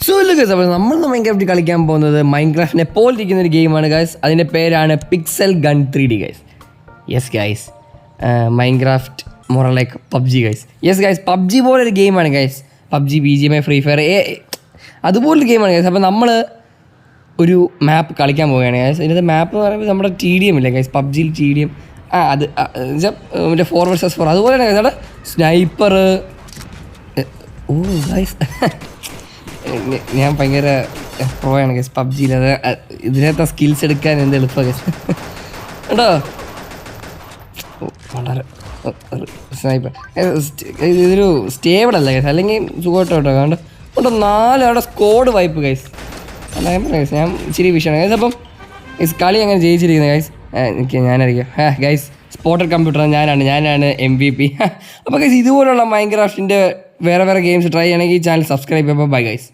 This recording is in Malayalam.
സോ ഗൈസ്, അപ്പോൾ നമ്മൾ മൈൻക്രാഫ്റ്റ് കളിക്കാൻ പോകുന്നത് മൈൻക്രാഫ്റ്റിനെ പോലെ ഇരിക്കുന്ന ഒരു ഗെയിമാണ് ഗൈസ്. അതിൻ്റെ പേരാണ് pixel gun 3D guys. Yes guys, Minecraft more like PUBG guys. Yes guys, PUBG പോലൊരു ഗെയിമാണ് guys. PUBG, BGMI, free fire അതുപോലൊരു ഗെയിമാണ് ഗൈസ്. അപ്പോൾ നമ്മൾ ഒരു മാപ്പ് കളിക്കാൻ പോവുകയാണ് ഗൈസ്. ഇതിൻ്റെ മാപ്പ് എന്ന് പറയുമ്പോൾ നമ്മുടെ TDM ഇല്ലേ ഗൈസ്, പബ്ജിയിൽ TDM അത് മറ്റേ 4 vs 4 അതുപോലെയാണ് ഗൈസ്. അവിടെ സ്നൈപ്പർ ഗൈസ് ഞാൻ ഭയങ്കര പ്രോയാണ് ഗൈസ് പബ്ജിയിൽ. അത് ഇതിനകത്ത് സ്കിൽസ് എടുക്കാൻ എന്ത് എളുപ്പം ഗൈസ് കേട്ടോ. വളരെ സ്നൈപ്പർ ഇതൊരു സ്റ്റേബിൾ അല്ല ഗൈസ്, അല്ലെങ്കിൽ സുഖമായിട്ട് കേട്ടോ. അതുകൊണ്ട് കേട്ടോ 4 അവിടെ സ്കോഡ് വൈപ്പ് ഗൈസ്. അല്ല ഗൈസ്, ഞാൻ ഇച്ചിരി വിഷയമാണ് ഗൈസ്. അപ്പം കളി അങ്ങനെ ജയിച്ചിരിക്കുന്നത് ഗൈസ് എനിക്ക് ഞാനായിരിക്കും ഗൈസ്. സ്പോട്ടഡ് കമ്പ്യൂട്ടർ ഞാനാണ് MVP. അപ്പോൾ ഗൈസ് ഇതുപോലുള്ള മൈൻക്രാഫ്റ്റിൻ്റെ വേറെ ഗെയിംസ് ട്രൈ ചെയ്യണമെങ്കിൽ ഈ ചാനൽ സബ്സ്ക്രൈബ് ചെയ്യുമ്പോൾ ബൈ ഗൈസ്.